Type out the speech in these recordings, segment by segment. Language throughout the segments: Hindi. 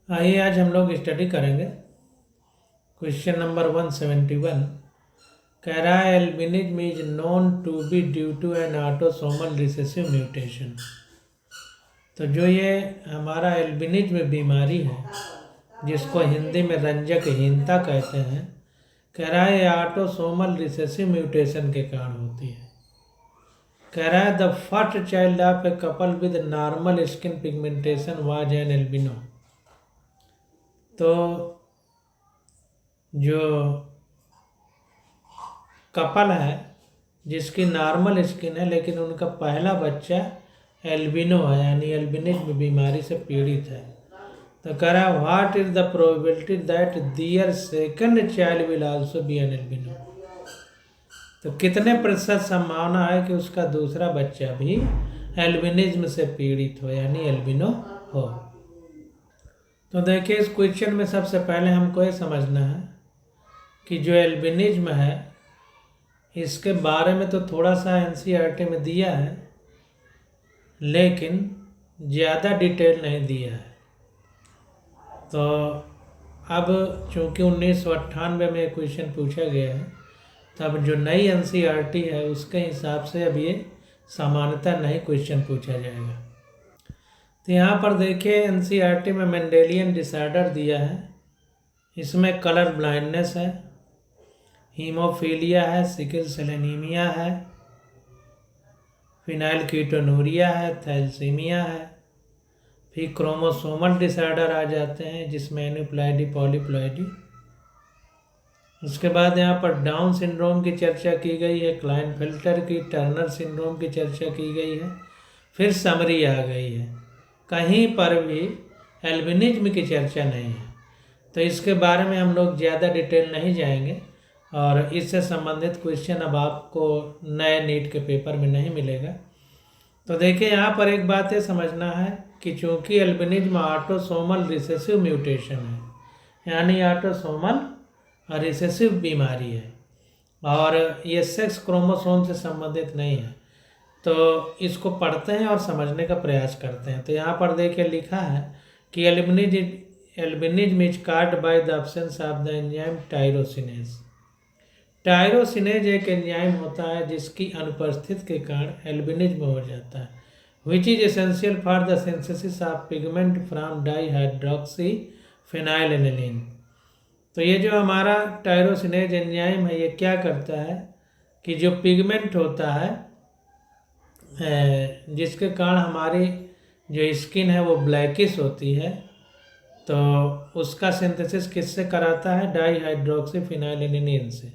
आइए आज हम लोग स्टडी करेंगे क्वेश्चन नंबर 171। कह रहा है albinism is known to be due to an autosomal recessive mutation. तो जो ये हमारा एल्बिनिज्म बीमारी है जिसको हिंदी में रंजकहीनता कहते हैं, कह रहा है ये ऑटोसोमल रिसेसिव म्यूटेशन के कारण होती है। कह रहा है the first child of a couple with normal skin pigmentation was an albino. तो जो कपल है जिसकी नॉर्मल स्किन है लेकिन उनका पहला बच्चा एल्बिनो है यानी एल्बिनिज्म बीमारी से पीड़ित है, तो कह रहा है what is the probability that their second child will also be an albino. तो कितने प्रतिशत संभावना है कि उसका दूसरा बच्चा भी एल्बिनिज्म से पीड़ित हो यानी एल्बिनो हो। तो देखिए इस क्वेश्चन में सबसे पहले हमको ये समझना है कि जो एल्बिनिज्म है इसके बारे में तो थोड़ा सा एनसीईआरटी में दिया है लेकिन ज़्यादा डिटेल नहीं दिया है। तो अब चूँकि 1998 में क्वेश्चन पूछा गया है तो अब जो नई एनसीईआरटी है उसके हिसाब से अब ये सामान्यतः नहीं क्वेश्चन पूछा जाएगा। तो यहाँ पर देखिए एनसीईआरटी में मेंडेलियन डिसऑर्डर दिया है, इसमें कलर ब्लाइंडनेस है, हीमोफीलिया है, सिकल सेल एनीमिया है, फिनाइलकीटोनूरिया है, थैलेसीमिया है, फिर क्रोमोसोमल डिसऑर्डर आ जाते हैं जिसमें एन्यूप्लॉइडी पॉलीप्लॉइडी। उसके बाद यहाँ पर डाउन सिंड्रोम की चर्चा की गई है, क्लाइनफेल्टर की, टर्नर सिंड्रोम की चर्चा की गई है, फिर समरी आ गई है, कहीं पर भी एल्बिनिज्म की चर्चा नहीं है। तो इसके बारे में हम लोग ज़्यादा डिटेल नहीं जाएंगे और इससे संबंधित क्वेश्चन अब आपको नए नीट के पेपर में नहीं मिलेगा। तो देखिए यहाँ पर एक बात ये समझना है कि चूँकि एल्बिनिज्म ऑटोसोमल रिसेसिव म्यूटेशन है यानी ऑटोसोमल रिसेसिव बीमारी है और ये सेक्स क्रोमोसोम से संबंधित नहीं है, तो इसको पढ़ते हैं और समझने का प्रयास करते हैं। तो यहाँ पर देखिए लिखा है कि albinism is caused by the absence of the enzyme tyrosinase. Tyrosinase एक एंजाइम होता है जिसकी अनुपस्थिति के कारण एल्बिनिज्म हो जाता है, which is essential for the synthesis of pigment from dihydroxy phenylalanine. तो ये जो हमारा टायरोसिनेज एंजाइम है ये क्या करता है कि जो पिगमेंट होता है जिसके कारण हमारी जो स्किन है वो ब्लैकिश होती है, तो उसका सिंथेसिस किससे कराता है? डाईहाइड्रोक्सी फिनाइलएनिलीन से।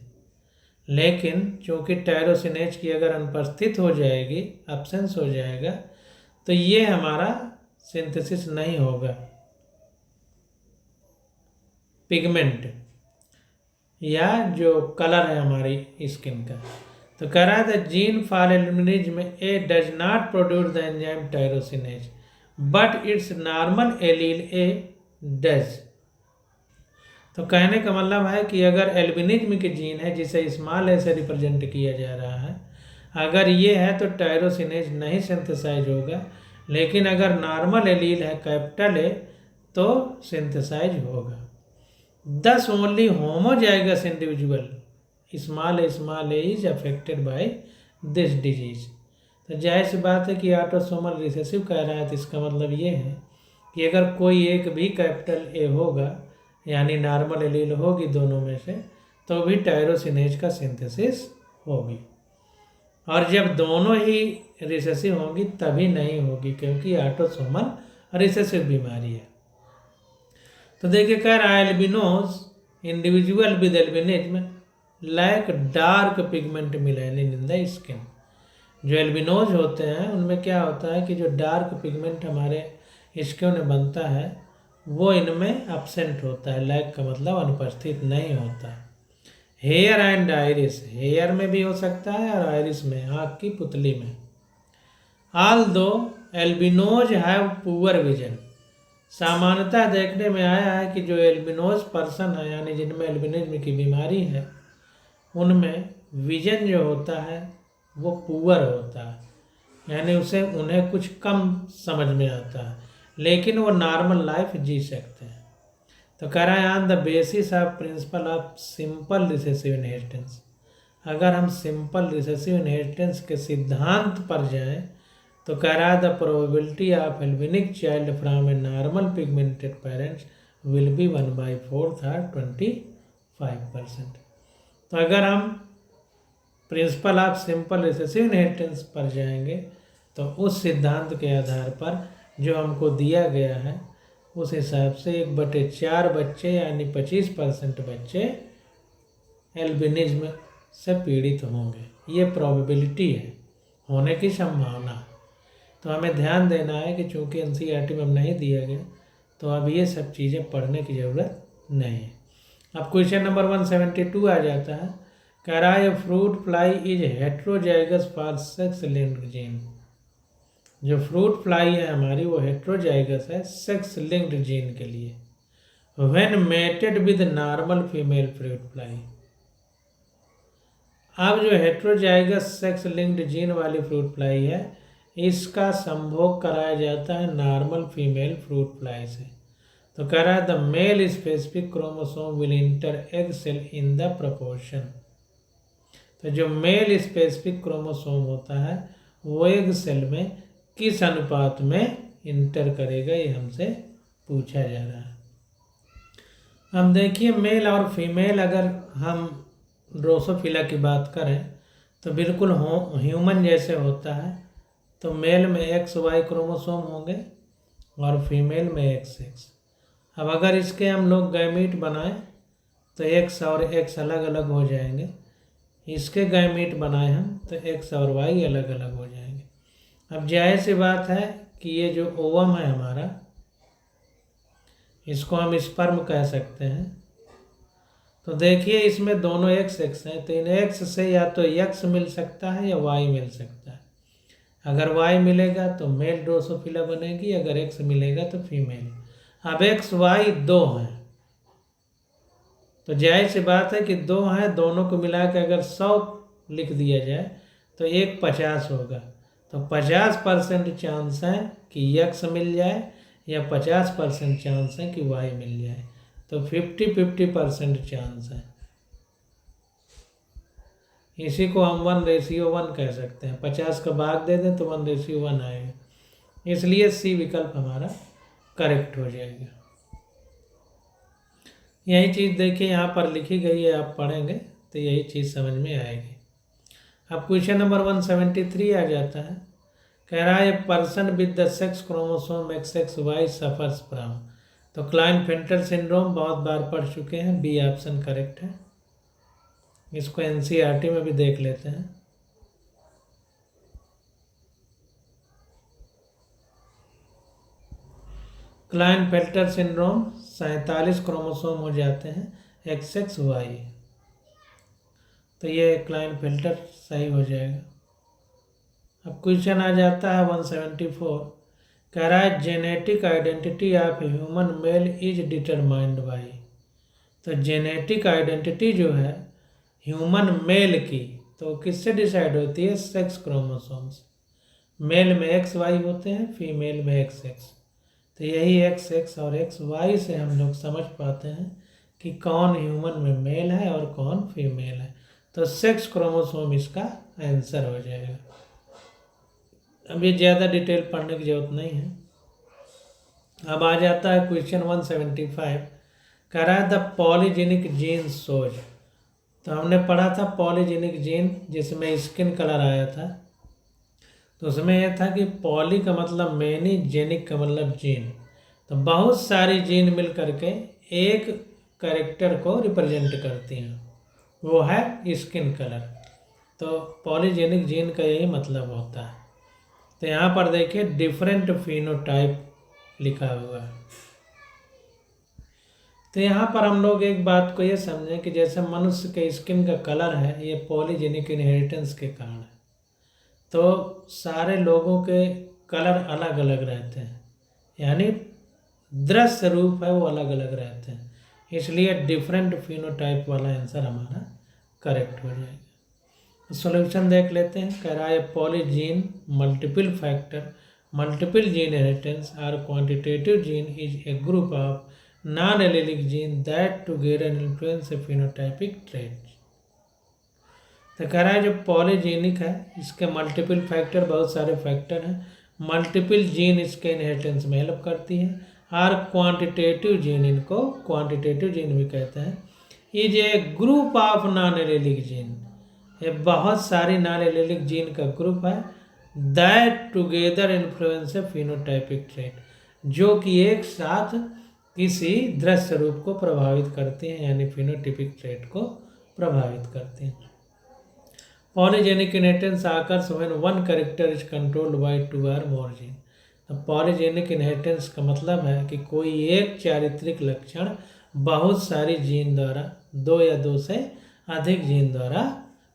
लेकिन चूँकि टायरोसिनेज की अगर अनुपस्थित हो जाएगी, एब्सेंस हो जाएगा, तो ये हमारा सिंथेसिस नहीं होगा पिगमेंट या जो कलर है हमारी स्किन का। तो कह रहा है the gene for albinism A does not produce the enzyme tyrosinase but it's normal allele A does. तो कहने का मतलब है कि अगर एल्बिनिज्म की जीन है जिसे स्मॉल ए से रिप्रेजेंट किया जा रहा है, अगर ये है तो टायरोसिनेज नहीं सिंथेसाइज होगा, लेकिन अगर नॉर्मल एलील है कैपिटल ए तो सिंथेसाइज होगा। दस only homozygous individual small A is affected by this disease. तो जाहिर सी बात है कि ऑटोसोमल रिसेसिव कह रहा है, तो इसका मतलब ये है कि अगर कोई एक भी कैपिटल ए होगा यानी नॉर्मल एलील होगी दोनों में से, तो भी टायरोसिनेज का सिंथेसिस होगी, और जब दोनों ही रिसेसिव होंगी तभी नहीं होगी क्योंकि ऑटोसोमल रिसेसिव बीमारी है। तो देखिए कह रहा है albinos individual with albinism lack dark pigment melanin in the skin. जो एल्बिनोज होते हैं उनमें क्या होता है कि जो डार्क पिगमेंट हमारे स्किन में बनता है वो इनमें एब्सेंट होता है, लैक का मतलब अनुपस्थित नहीं होता है। हेयर एंड आइरिस, हेयर में भी हो सकता है और आइरिस में, आँख की पुतली में। ऑल दो एल्बिनोज हैव पुअर विजन, सामान्यतः देखने में आया है कि जो एल्बिनोज पर्सन है यानी जिनमें एल्बिनिज्म की बीमारी है उनमें विजन जो होता है वो पुअर होता है यानी उन्हें कुछ कम समझ में आता है, लेकिन वो नॉर्मल लाइफ जी सकते हैं। तो कह रहा है on the basis of principal of simple recessive inheritance. अगर हम सिंपल रिसेसिव इनहेरिटेंस के सिद्धांत पर जाएं तो कह रहा है the probability of albinic child from a normal pigmented parents will be 1/4 और 25%। तो अगर हम principle of simple recessive inheritance पर जाएंगे तो उस सिद्धांत के आधार पर जो हमको दिया गया है उस हिसाब से 1/4 बच्चे यानी 25% बच्चे एल्बिनिज्म से पीड़ित होंगे। ये प्रोबेबिलिटी है, होने की संभावना। तो हमें ध्यान देना है कि चूंकि एनसीईआरटी में नहीं दिया गया तो अब ये सब चीज़ें पढ़ने की ज़रूरत नहीं है। अब क्वेश्चन नंबर 172 आ जाता है। कह रहा है fruit fly is heterozygous for sex linked gene. जो फ्रूट फ्लाई है हमारी वो हेट्रोजाइगस है सेक्स लिंक्ड जीन के लिए। When mated with normal female fruit fly. अब जो हेट्रोजाइगस सेक्स लिंक्ड जीन वाली फ्रूट फ्लाई है इसका संभोग कराया जाता है नॉर्मल फीमेल फ्रूट फ्लाई से। तो कह रहा है the male specific chromosome will enter egg cell in the proportion. तो जो मेल स्पेसिफिक क्रोमोसोम होता है वो एग सेल में किस अनुपात में इंटर करेगा, ये हमसे पूछा जा रहा है। अब देखिए मेल और फीमेल अगर हम ड्रोसोफिला की बात करें तो बिल्कुल ह्यूमन जैसे होता है। तो मेल में XY क्रोमोसोम होंगे और फीमेल में XX। अब अगर इसके हम लोग गैमीट बनाएं तो X और X अलग अलग हो जाएंगे। इसके गैमीट बनाए हम तो X और Y अलग अलग हो जाएंगे। अब जाहिर सी बात है कि ये जो ओवम है हमारा इसको हम स्पर्म कह सकते हैं। तो देखिए इसमें दोनों XX हैं तो इन X से या तो X मिल सकता है या Y मिल सकता है। अगर Y मिलेगा तो मेल ड्रोसोफिला बनेगी, अगर X मिलेगा तो फीमेल। अब XY 2 हैं तो जाहिर सी बात है कि 2 हैं, दोनों को मिला के अगर 100 लिख दिया जाए तो 1 50 होगा। तो 50% चांस है कि X मिल जाए या 50% चांस है कि Y मिल जाए। तो 50-50% चांस है। इसी को हम 1:1 कह सकते हैं। 50 का भाग दे दें तो 1:1 आएगा, इसलिए C विकल्प हमारा करेक्ट हो जाएगा। यही चीज़ देखिए यहाँ पर लिखी गई है, आप पढ़ेंगे तो यही चीज़ समझ में आएगी। अब क्वेश्चन नंबर 173 आ जाता है। कह रहा है person with the sex chromosome XXY suffers from. तो क्लाइनफेल्टर सिंड्रोम बहुत बार पढ़ चुके हैं, बी ऑप्शन करेक्ट है। इसको एनसीईआरटी में भी देख लेते हैं। क्लाइनफेल्टर सिंड्रोम 47 क्रोमोसोम हो जाते हैं XXY। तो ये क्लाइनफेल्टर सही हो जाएगा। अब क्वेश्चन आ जाता है 174। कह रहा है genetic identity of human male is determined by. तो जेनेटिक आइडेंटिटी जो है ह्यूमन मेल की तो किससे डिसाइड होती है? Sex chromosomes. मेल में XY होते हैं, फीमेल में XX। तो यही XX और XY से हम लोग समझ पाते हैं कि कौन ह्यूमन में मेल है और कौन फीमेल है। तो सेक्स क्रोमोसोम इसका आंसर हो जाएगा। अब ये ज़्यादा डिटेल पढ़ने की जरूरत नहीं है। अब आ जाता है क्वेश्चन 175। कह रहा है द पॉलीजेनिक जीन सोज। तो हमने पढ़ा था पॉलीजेनिक जीन जिसमें स्किन कलर आया था। तो उसमें यह था कि पॉली का मतलब मैनी, जेनिक का मतलब जीन। तो बहुत सारी जीन मिल करके एक कैरेक्टर को रिप्रेजेंट करती हैं, वो है स्किन कलर। तो पॉलीजेनिक जीन का यही मतलब होता है। तो यहाँ पर देखिए डिफरेंट फिनोटाइप लिखा हुआ है। तो यहाँ पर हम लोग एक बात को ये समझें कि जैसे मनुष्य के स्किन का कलर है ये पॉलीजेनिक इनहेरिटेंस के कारण है। तो सारे लोगों के कलर अलग अलग रहते हैं, यानी दृश्य रूप है वो अलग अलग रहते हैं, इसलिए डिफरेंट फिनोटाइप वाला आंसर हमारा करेक्ट हो जाएगा। सॉल्यूशन देख लेते हैं। कह रहा है polygene multiple factor multiple gene inheritance और quantitative gene is a group of non-allelic gene that together influence a phenotypic trait। तो कह रहा है जो पॉलीजेनिक है इसके मल्टीपल फैक्टर, बहुत सारे फैक्टर हैं, मल्टीपल जीन इसके इनहेरिटेंस में हेल्प करती है। और क्वांटिटेटिव जीन, इनको क्वांटिटेटिव जीन भी कहते हैं। Is a group of non allelic gene, ये बहुत सारी नॉन एलेलिक जीन का ग्रुप है। That together influence A phenotypic trait, जो कि एक साथ किसी दृश्य रूप को प्रभावित करते हैं, यानी फिनोटाइपिक ट्रेट को प्रभावित करते हैं। Polygenic inheritance occurs when one character is controlled by 2 or more gene। तो पॉलीजेनिक इनहेरिटेंस का मतलब है कि कोई एक चारित्रिक लक्षण बहुत सारी जीन द्वारा, 2 या 2 से अधिक जीन द्वारा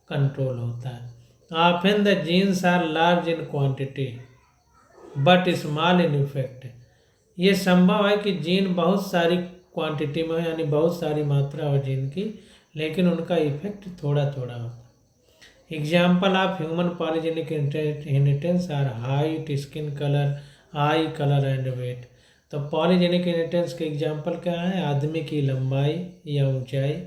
कंट्रोल होता है। Often the genes are large in quantity but small in effect. ये संभव है कि जीन बहुत सारी क्वांटिटी में, यानी बहुत सारी मात्रा हो जीन की, लेकिन उनका इफेक्ट थोड़ा थोड़ा होता है। Example of human polygenic inheritance are height, skin colour, eye colour and weight. तो पॉलीजेनिक इनहेरिटेंस के एग्जाम्पल क्या है? आदमी की लंबाई या ऊंचाई,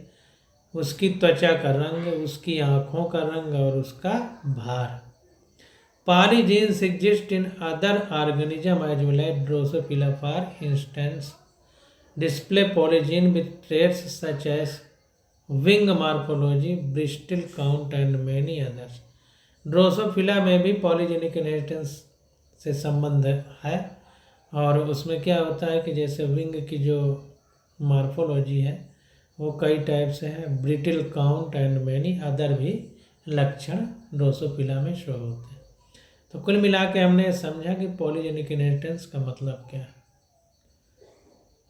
उसकी त्वचा का रंग, उसकी आँखों का रंग और उसका भार। Polygenes exist in other organism as well as Drosophila for instance display polygene with traits such as wing morphology, bristle count and many others. Drosophila में भी पॉलीजेनिक इनहेरिटेंस से संबंध है, और उसमें क्या होता है कि जैसे विंग की जो मार्फोलॉजी है वो कई टाइप से है, brittle count and many other भी लक्षण ड्रोसोफिला में शो होते हैं। तो कुल मिला के हमने समझा कि पॉलीजेनिक इनहेरिटेंस का मतलब क्या है।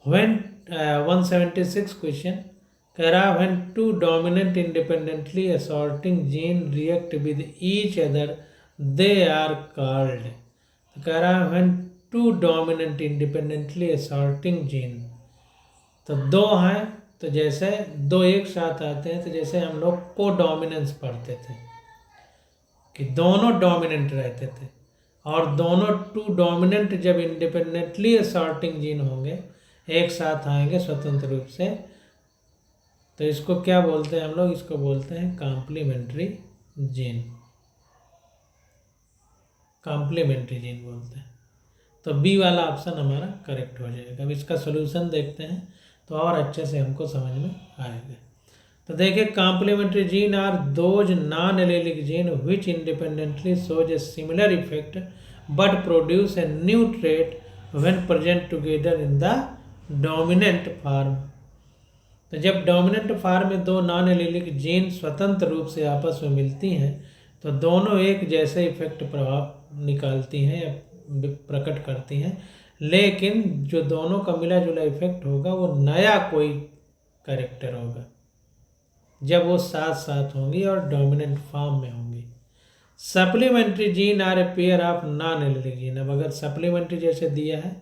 व्हेन 176 क्वेश्चन कह रहा when two dominant independently assorting gene react with each other they are called। कह रहा when two dominant independently assorting gene, तो दो हैं, तो जैसे दो एक साथ आते हैं, तो जैसे हम लोग को डोमिनेंस पढ़ते थे कि दोनों डोमिनेंट रहते थे, और दोनों टू डोमिनेंट जब इंडिपेंडेंटली असॉर्टिंग जीन होंगे, एक साथ आएंगे स्वतंत्र रूप से, तो इसको क्या बोलते हैं हम लोग? इसको बोलते हैं कॉम्प्लीमेंट्री जीन, कॉम्प्लीमेंट्री जीन बोलते हैं। तो बी वाला ऑप्शन हमारा करेक्ट हो जाएगा। अब इसका सोल्यूशन देखते हैं तो और अच्छे से हमको समझ में आएगा। तो देखिए, complementary gene are those non allelic gene which independently shows a similar effect but produce a new trait when present together in the dominant form. तो जब डोमिनेंट फॉर्म में दो नॉन एलेलिक जीन स्वतंत्र रूप से आपस में मिलती हैं, तो दोनों एक जैसे इफेक्ट प्रभाव निकालती हैं या प्रकट करती हैं, लेकिन जो दोनों का मिला जुला इफेक्ट होगा वो नया कोई कैरेक्टर होगा जब वो साथ साथ होंगी और डोमिनेंट फॉर्म में होंगी। Supplementary gene are a pair of non allelic gene. अब अगर सप्लीमेंट्री जैसे दिया है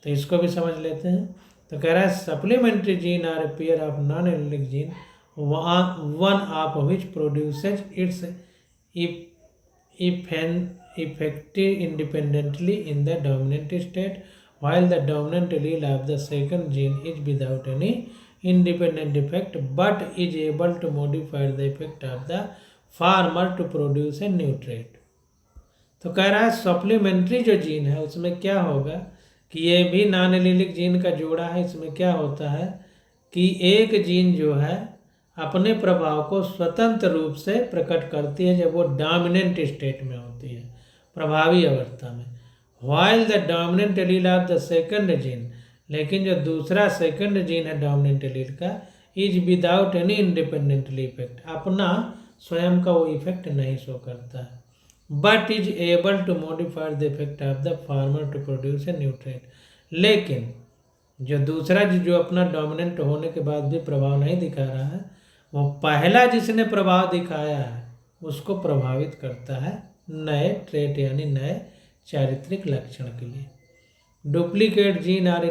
तो इसको भी समझ लेते हैं। तो कह रहा है supplementary gene are a pair of non allelic gene one of which produces its effective independently in the dominant state, while the dominant allele of the second gene is without any independent effect but is able to modify the effect of the former to produce a new trait। तो कह रहा है सप्लीमेंट्री जो जीन है उसमें क्या होगा कि ये भी नॉन एलेलिक जीन का जोड़ा है। इसमें क्या होता है कि एक जीन जो है अपने प्रभाव को स्वतंत्र रूप से प्रकट करती है जब वो डोमिनेंट स्टेट में होती है, प्रभावी अवस्था में। While the dominant allele of the second gene, लेकिन जो दूसरा सेकंड जीन है डोमिनेंट एलील का, is without any independently effect, अपना स्वयं का वो इफेक्ट नहीं शो करता है, but is able to modify the effect of the former to produce a new trait. लेकिन जो दूसरा जो अपना डोमिनेंट होने के बाद भी प्रभाव नहीं दिखा रहा है, वो पहला जिसने प्रभाव दिखाया है उसको प्रभावित करता है नए ट्रेट यानी नए चारित्रिक लक्षण के लिए। Duplicate gene are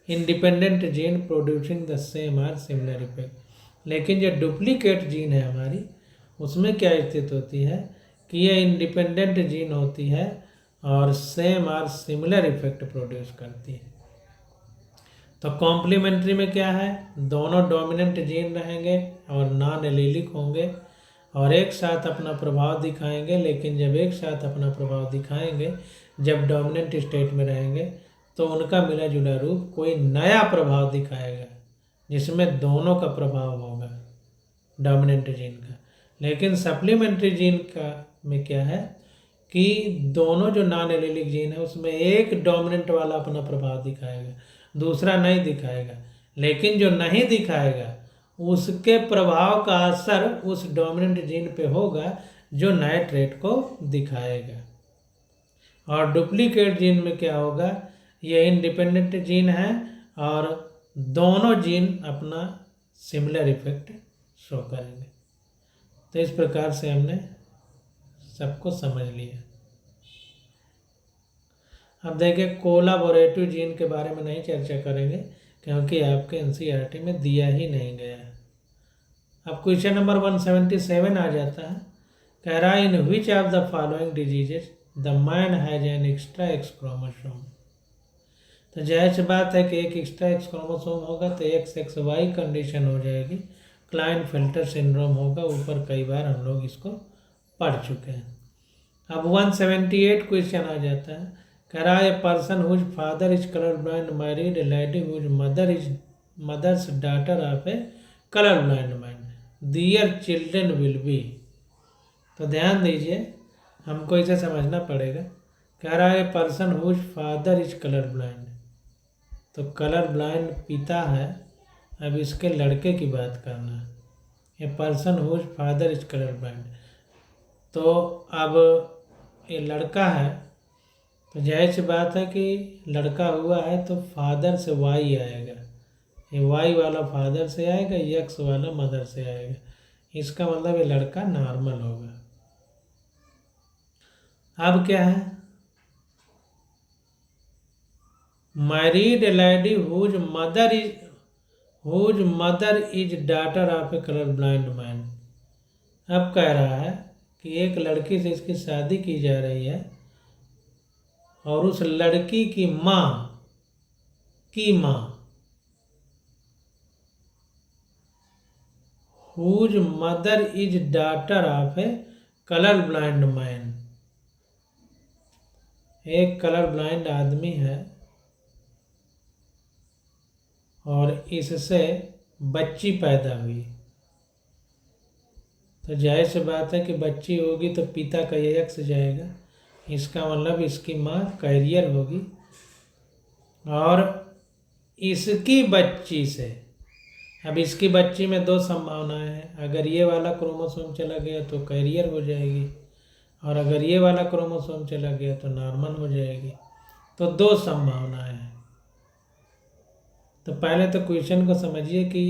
independent gene producing the same or similar effect. लेकिन जो डुप्लीकेट जीन है हमारी, उसमें क्या स्थिति होती है कि ये इंडिपेंडेंट जीन होती है और same or similar effect produce करती है। तो कॉम्प्लीमेंट्री में क्या है, दोनों डोमिनेंट जीन रहेंगे और नॉन एलीलिक होंगे और एक साथ अपना प्रभाव दिखाएंगे, लेकिन जब एक साथ अपना प्रभाव दिखाएंगे, जब डोमिनेंट स्टेट में रहेंगे, तो उनका मिला जुला रूप कोई नया प्रभाव दिखाएगा जिसमें दोनों का प्रभाव होगा डोमिनेंट जीन का। लेकिन सप्लीमेंट्री जीन का में क्या है कि दोनों जो नॉन एलीलिक जीन है उसमें एक डोमिनेंट वाला अपना प्रभाव दिखाएगा, दूसरा नहीं दिखाएगा, लेकिन जो नहीं दिखाएगा उसके प्रभाव का असर उस डोमिनेंट जीन पे होगा जो नए ट्रेट को दिखाएगा। और डुप्लीकेट जीन में क्या होगा, ये इंडिपेंडेंट जीन है और दोनों जीन अपना सिमिलर इफेक्ट शो करेंगे। तो इस प्रकार से हमने सबको समझ लिया। अब देखिए कोलाबोरेटिव जीन के बारे में नहीं चर्चा करेंगे क्योंकि आपके एनसीईआरटी में दिया ही नहीं गया है। अब क्वेश्चन नंबर 177 आ जाता है, कह रहा है in which of the following diseases the man has an extra X chromosome. तो जाहिर सी बात है कि एक एक्स्ट्रा एक्स क्रोमोसोम होगा तो XXY कंडीशन हो जाएगी, क्लाइनफेल्टर सिंड्रोम होगा। ऊपर कई बार हम लोग इसको पढ़ चुके हैं। अब 178 क्वेश्चन आ जाता है, कह रहा है person whose father is colour blind married a lady whose mother's daughter of a colour blind man, their children will be. तो ध्यान दीजिए, हमको इसे समझना पड़ेगा। कह रहा है person whose father is colour blind, तो कलर ब्लाइंड पिता है। अब इसके लड़के की बात करना है, ये person whose father is colour blind. तो अब ये लड़का है, तो जाहिर सी बात है कि लड़का हुआ है तो फादर से वाई आएगा, ये वाई वाला फादर से आएगा, एक्स वाला मदर से आएगा। इसका मतलब ये लड़का नॉर्मल होगा। अब क्या है, married lady whose mother is daughter of a colour blind man. अब कह रहा है कि एक लड़की से इसकी शादी की जा रही है और उस लड़की की माँ whose mother is daughter of a colour blind man, एक कलर ब्लाइंड आदमी है और इससे बच्ची पैदा हुई। तो जाहिर सी बात है कि बच्ची होगी तो पिता का ये एक्स जाएगा, इसका मतलब इसकी माँ कैरियर होगी और इसकी बच्ची से, अब इसकी बच्ची में दो संभावनाएं हैं, अगर ये वाला क्रोमोसोम चला गया तो कैरियर हो जाएगी और अगर ये वाला क्रोमोसोम चला गया तो नॉर्मल हो जाएगी। तो दो संभावनाएं हैं। तो पहले तो क्वेश्चन को समझिए कि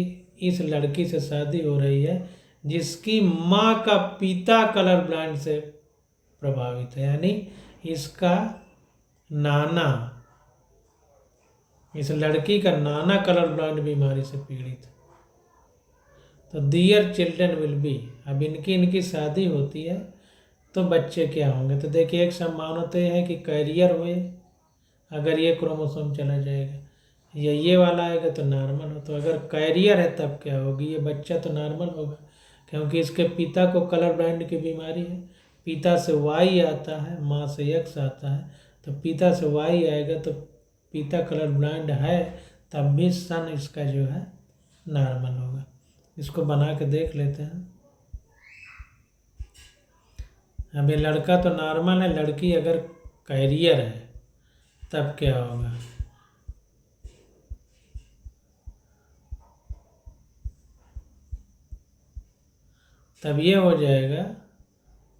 इस लड़की से शादी हो रही है जिसकी माँ का पिता कलर ब्लाइंड से प्रभावित है, यानी इसका नाना, इस लड़की का नाना कलर ब्लाइंड बीमारी से पीड़ित है। तो दियर चिल्ड्रन विल बी, अब इनकी शादी होती है तो बच्चे क्या होंगे। तो देखिए एक संभावना तो यह है कि कैरियर हुए, अगर ये क्रोमोसोम चला जाएगा, या ये वाला आएगा तो नॉर्मल हो। तो अगर कैरियर है तब क्या होगी, ये बच्चा तो नॉर्मल होगा क्योंकि इसके पिता को कलर ब्लाइंड की बीमारी है। पिता से वाई आता है, माँ से एक्स आता है, तो पिता से वाई आएगा तो पिता कलर ब्लाइंड है तब भी सन इसका जो है नॉर्मल होगा। इसको बना के देख लेते हैं। अब ये लड़का तो नॉर्मल है, लड़की अगर कैरियर है तब क्या होगा। तब ये हो जाएगा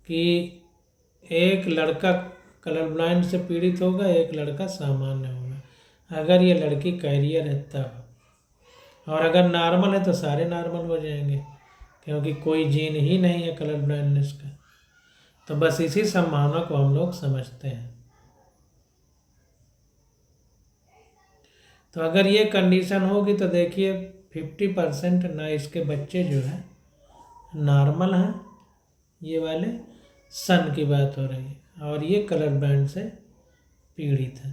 कि एक लड़का कलर ब्लाइंड से पीड़ित होगा, एक लड़का सामान्य होगा अगर ये लड़की कैरियर है तब, और अगर नॉर्मल है तो सारे नॉर्मल हो जाएंगे क्योंकि कोई जीन ही नहीं है कलर ब्लाइंडनेस का। तो बस इसी संभावना को हम लोग समझते हैं। तो अगर ये कंडीशन होगी तो देखिए 50% ना इसके बच्चे जो है नॉर्मल हैं, ये वाले सन की बात हो रही है, और ये कलर ब्लाइंड से पीड़ित है।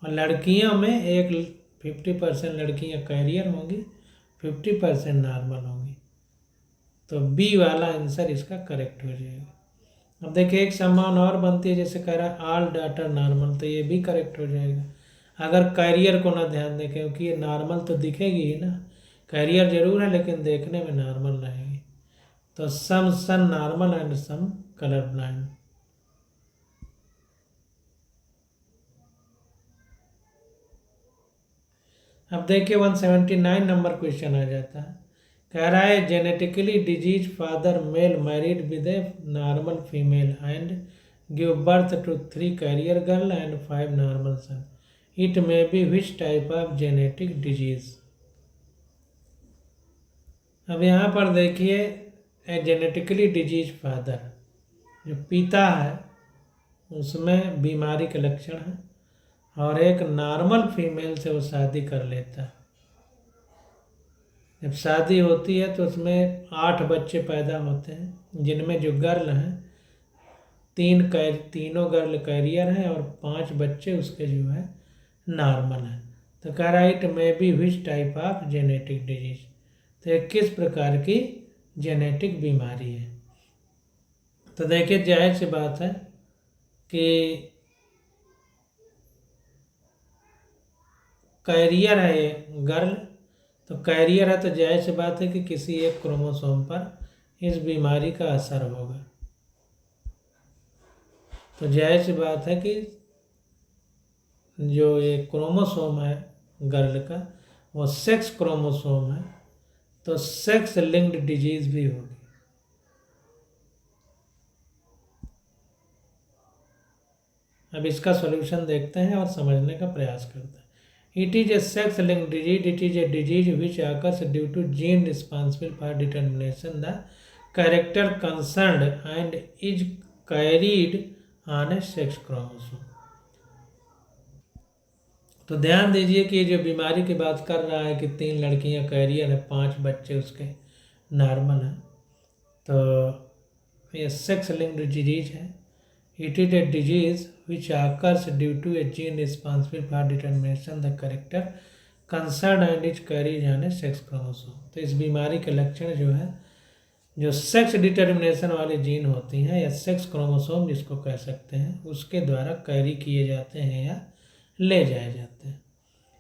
और लड़कियों में एक 50% लड़कियां कैरियर होंगी, 50% नॉर्मल होंगी। तो बी वाला आंसर इसका करेक्ट हो जाएगा। अब देखिए एक समान और बनती है, जैसे कह रहा है ऑल डाटा नॉर्मल, तो ये भी करेक्ट हो जाएगा अगर कैरियर को ना ध्यान दें, क्योंकि ये नॉर्मल तो दिखेगी ही ना, कैरियर जरूर है लेकिन देखने में नॉर्मल रहेगी। तो some son normal and some colour blind. अब देखिए 179 नंबर क्वेश्चन आ जाता है, कह रहा है genetically disease father male married with a normal female and give birth to 3 carrier girl and 5 normal son, it may be which type of genetic disease. अब यहाँ पर देखिए ए जेनेटिकली डिजीज फादर, जो पिता है उसमें बीमारी के लक्षण है, और एक नॉर्मल फीमेल से वो शादी कर लेता है। जब शादी होती है तो उसमें 8 बच्चे पैदा होते हैं, जिनमें जो गर्ल हैं तीनों गर्ल कैरियर हैं और 5 बच्चे उसके जो है नॉर्मल हैं। तो कह रहा है it may be which type of genetic disease, तो ये किस प्रकार की जेनेटिक बीमारी है। तो देखिए जाहिर सी बात है कि कैरियर है ये गर्ल, तो कैरियर है तो जाहिर सी बात है कि किसी एक क्रोमोसोम पर इस बीमारी का असर होगा। तो जाहिर सी बात है कि जो ये क्रोमोसोम है गर्ल का वो सेक्स क्रोमोसोम है, तो सेक्स लिंक्ड डिजीज भी होगी। अब इसका सॉल्यूशन देखते हैं और समझने का प्रयास करते हैं। It is a sex linked disease, it is a disease which occurs due to gene responsible for determination the character concerned and is carried on a sex chromosome. तो ध्यान दीजिए कि ये जो बीमारी की बात कर रहा है कि 3 लड़कियां कैरियर है, 5 बच्चे उसके नॉर्मल हैं, तो ये सेक्स लिंक्ड डिजीज है। It is a disease which occurs due to a gene responsible for determination the character concern and is carries on a sex chromosome. तो इस बीमारी के लक्षण जो है, जो सेक्स डिटर्मिनेशन वाली जीन होती हैं या सेक्स क्रोमोसोम जिसको कह सकते हैं, उसके द्वारा कैरी किए जाते हैं या ले जाए जाते हैं।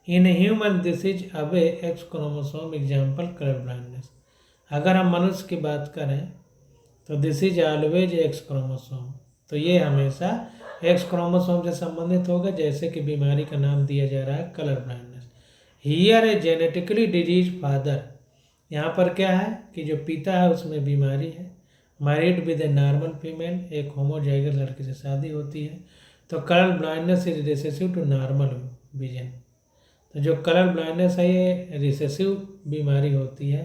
In human this is away x chromosome example colour blindness. अगर हम मनुष्य की बात करें तो this is always x chromosome, तो ये हमेशा एक्स क्रोमोसोम से संबंधित होगा, जैसे कि बीमारी का नाम दिया जा रहा है colour blindness. Here A genetically disease father, यहाँ पर क्या है कि जो पिता है उसमें बीमारी है, married with a normal female, एक होमोजाइगस लड़की से शादी होती है, तो colour blindness is recessive to normal vision. तो जो कलर ब्लाइंडनेस है ये रिसेसिव बीमारी होती है,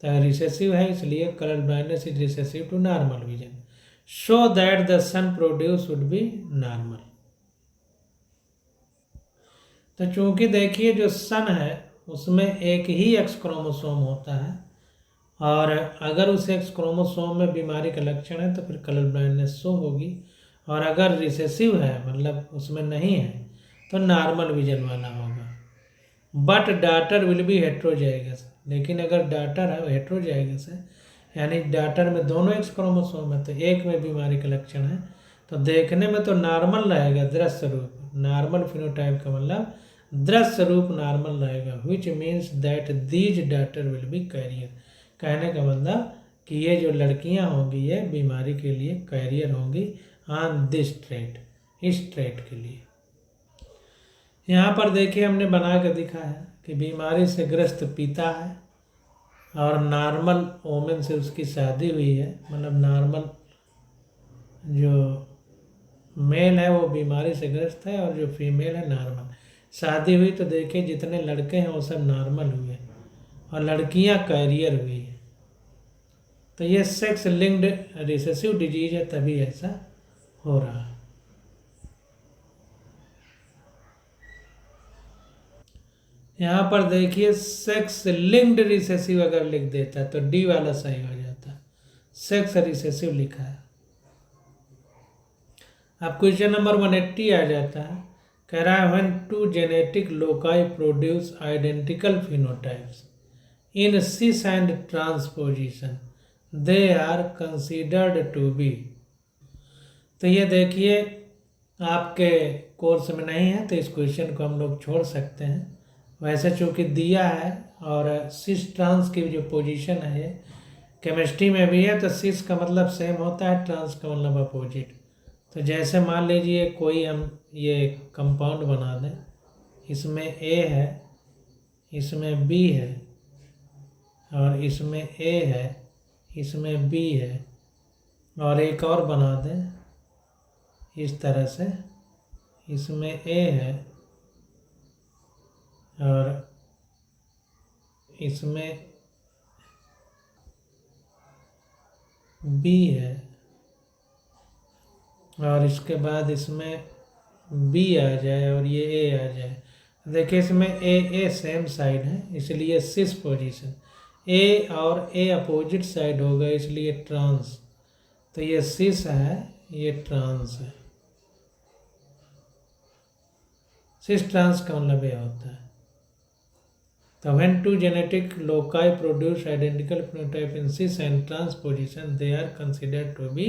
तो रिसेसिव है इसलिए colour blindness is recessive to normal vision, so that the son produce would be normal. तो चूंकि देखिए जो सन है उसमें एक ही एक्स क्रोमोसोम होता है, और अगर उस एक्स क्रोमोसोम में बीमारी का लक्षण है तो फिर कलर ब्लाइंडनेस शो होगी, और अगर रिसेसिव है मतलब उसमें नहीं है तो नॉर्मल विजन वाला होगा। But daughter will B heterozygous, लेकिन अगर डाटर है हेट्रोजाइगस है, यानी डाटर में दोनों एक्स क्रोमोसोम है, तो एक में बीमारी का लक्षण है, तो देखने में तो नॉर्मल रहेगा दृश्य रूप, नॉर्मल फिनोटाइप का मतलब दृश्य रूप नॉर्मल रहेगा, which means that these daughter will be carrier. कहने का मतलब कि ये जो लड़कियां होंगी ये बीमारी के लिए कैरियर होंगी ऑन दिस ट्रेट, इस ट्रेट के लिए। यहाँ पर देखिए हमने बना के दिखाया कि बीमारी से ग्रस्त पिता है और नॉर्मल वोमेन से उसकी शादी हुई है, मतलब नॉर्मल जो मेल है वो बीमारी से ग्रस्त है और जो फीमेल है नॉर्मल, शादी हुई तो देखिए जितने लड़के हैं वो सब नॉर्मल हुए और लड़कियां कैरियर हुई है। तो ये सेक्स लिंक्ड रिसेसिव डिजीज है, तभी ऐसा हो रहा है। यहाँ पर देखिए सेक्स लिंक्ड रिसेसिव अगर लिख देता है तो डी वाला सही हो जाता, सेक्स रिसेसिव लिखा है। अब क्वेश्चन नंबर 180 आ जाता है, कह रहा है when two genetic loci produce identical phenotypes in cis and transposition they are considered to be. तो ये देखिए आपके कोर्स में नहीं है तो इस क्वेश्चन को हम लोग छोड़ सकते हैं। वैसे चूँकि दिया है और सिस ट्रांस की जो पोजीशन है ये केमिस्ट्री में भी है, तो सिस का मतलब सेम होता है, ट्रांस का मतलब अपोजिट। तो जैसे मान लीजिए कोई हम ये कंपाउंड बना दें, इसमें ए है, इसमें बी है और इसमें ए है, इसमें बी है, और एक और बना दें इस तरह से, इसमें ए है और इसमें बी है और इसके बाद इसमें बी आ जाए और ये ए आ जाए। देखिए इसमें ए सेम साइड है इसलिए सिस पोजीशन, ए और ए अपोजिट साइड होगा इसलिए ट्रांस। तो ये सिस है, ये ट्रांस है। सिस ट्रांस का मतलब ये होता है। तो when two genetic loci produce identical phenotype in cis and trans position they are considered to be.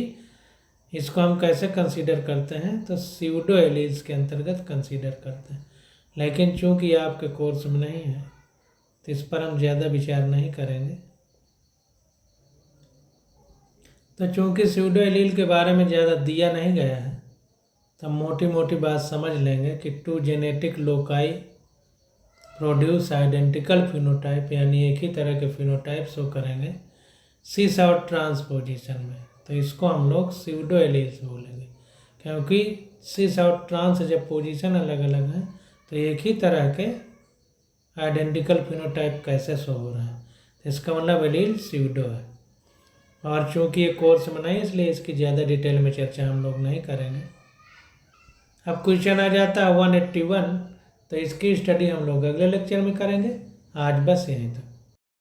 इसको हम कैसे कंसीडर करते हैं, तो स्यूडो एलील्स के अंतर्गत कंसीडर करते हैं। लेकिन चूंकि आपके कोर्स में नहीं है तो इस पर हम ज़्यादा विचार नहीं करेंगे। तो चूंकि स्यूडो एलील के बारे में ज़्यादा दिया नहीं गया है तो हम मोटी मोटी बात समझ लेंगे कि two genetic loci produce identical phenotype, यानी एक ही तरह के फिनोटाइप शो करेंगे सिस और ट्रांस पोजीशन में। तो इसको हम लोग स्यूडो एलील्स बोलेंगे, क्योंकि सिस और ट्रांस जब पोजीशन अलग अलग है तो एक ही तरह के आइडेंटिकल फिनोटाइप कैसे शो हो रहा है, तो इसका मतलब एलील स्यूडो है। और चूँकि ये कोर्स में नहीं इसलिए इसकी ज़्यादा डिटेल में चर्चा हम लोग नहीं करेंगे। अब क्वेश्चन आ जाता है 181, तो इसकी स्टडी हम लोग अगले लेक्चर में करेंगे। आज बस यहीं तक।